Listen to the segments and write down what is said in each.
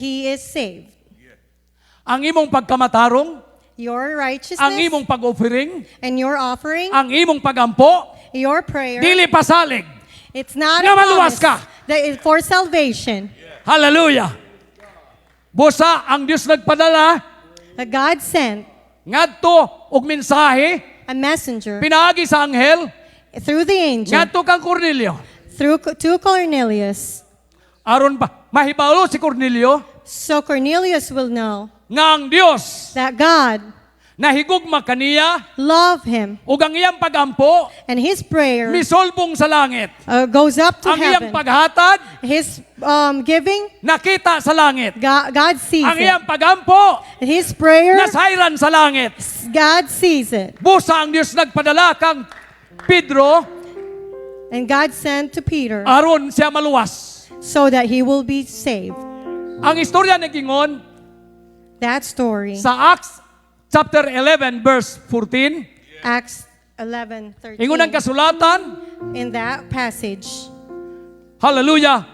he is saved. Ang imong pagkamatarong, Your ang righteousness imong pag-offering, and your offering, ang imong pagampo, your prayer, dili pasalig. it's not Nga a maluwas promise ka. that is for salvation. Hallelujah. Busa ang Dios nagpadala That God sent ngadto og mensahe a messenger pinaagi sa anghel through the angel ngadto kang Cornelio. to Cornelius. Aron ba mahibalo si Cornelio So Cornelius will know nga ang Dios that God nahigugma kaniya loved him, ug ang iyang pagampo and his prayer misolbong sa langit. goes up to Ang iyang heaven. paghatag His giving, nakita sa langit. God sees Ang it. iyang pagampo His prayer, nasayran sa langit. God sees it. Busa ang Dios nagpadala kang Pedro And God sent to Peter aron siya maluwas. so that he will be saved. Ang istorya nagingon That story, sa Acts chapter 11 verse 14. Acts 11:13. Ingon ang kasulatan, In that passage, hallelujah.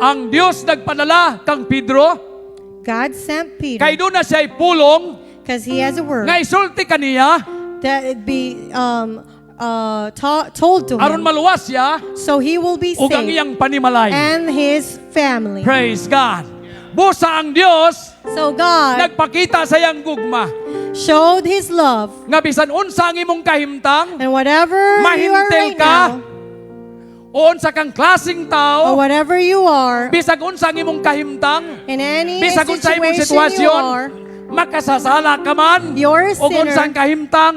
Ang Dios nagpadala kang Pedro God sent Peter kay doon na siya pulong because he has a word nga isulti kaniya that it be told to aron him, maluwas siya so he will be ug ang saved iyang panimalay. and his family. Praise God. Busa ang Dios So God nagpakita sa iyang gugma showed his love, nga bisan unsa ang imong kahimtang, and whatever you are mahintel right ka, now, o unsa kang klaseng or tao, whatever you are, bisag unsa ang imong kahimtang, in any bisag unsa imong situation you sitwasyon, are, makasasala ka man, you're a o unsa ang sinner, kahimtang,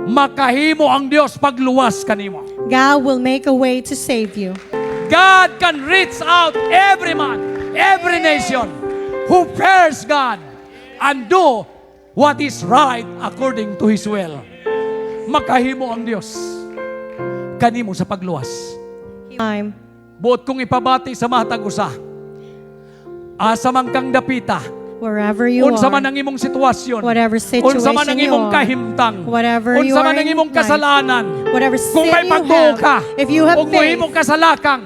makahimo ang Dios pagluwas kanimo. God will make a way to save you. God can reach out every man, every nation who fears God and do what is right according to His will. Makahimo ang Dios kanimo sa pagluwas. Time. Buot kong ipabati sa matag usa. Asa man kang dapita, Wherever you unsa man are, ang imong sitwasyon, whatever unsa man ang situation you imong are, kahimtang, whatever you unsa are man ang in imong life, kasalanan, whatever kung sin may you pagtuo ka, have, if you have ug mohimong faith, kasalakang,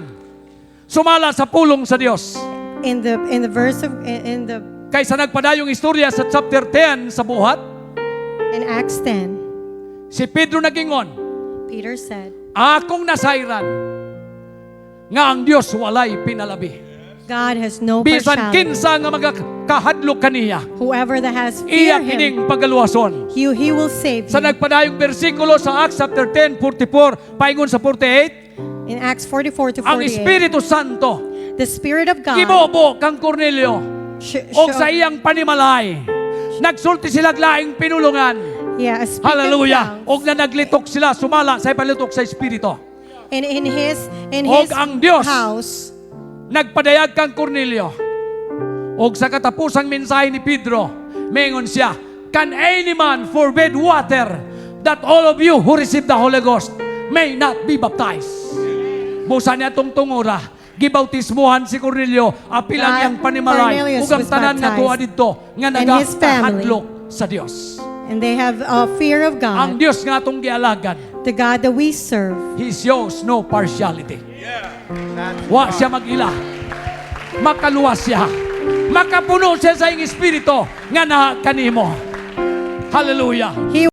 sumala sa pulong sa Dios. in the verse of in the Kaysa nagpadayong istorya sa chapter 10 sa buhat, in Acts 10, si Pedro nagingon, Peter said, akong nasayran nga ang Dios walay pinalabi. God has no Bisan partiality. kinsa nga magakahadlok kaniya, Whoever that has iya fear Him, kining pagaluwason. He will save Sa you. nagpadayong bersikulo sa Acts chapter 10, 44, paingon sa 48, In Acts 44 to ang 48, Espiritu Santo, the Spirit of God gibobo kang Cornelio, o sa showed, iyang panimalay. Nagsulti sila laing pinulungan. yeah, a speak Hallelujah. in Og tongues. na naglitok sila, sumala sa palitok sa Espiritu. And in Og his ang Diyos, house, nagpadayag kang Cornelio. Og sa katapusang mensahe ni Pedro, mengon siya, can any man forbid water that all of you who receive the Holy Ghost may not be baptized? Busa niya tong tungura, gibautismuhan si Cornelio, apilang God, yang panimalay, Cornelius ug ang was tanan nga baptized. tuwa didto nga And his family. nagahadlok sa Dios. and they have a fear of Ang God, Dios nga atong gialagad, the God that we serve. He shows no partiality. Wa siya mag-ila. Makaluwas siya. Makapuno siya sa iyong espiritu nga na kanimo. Hallelujah. He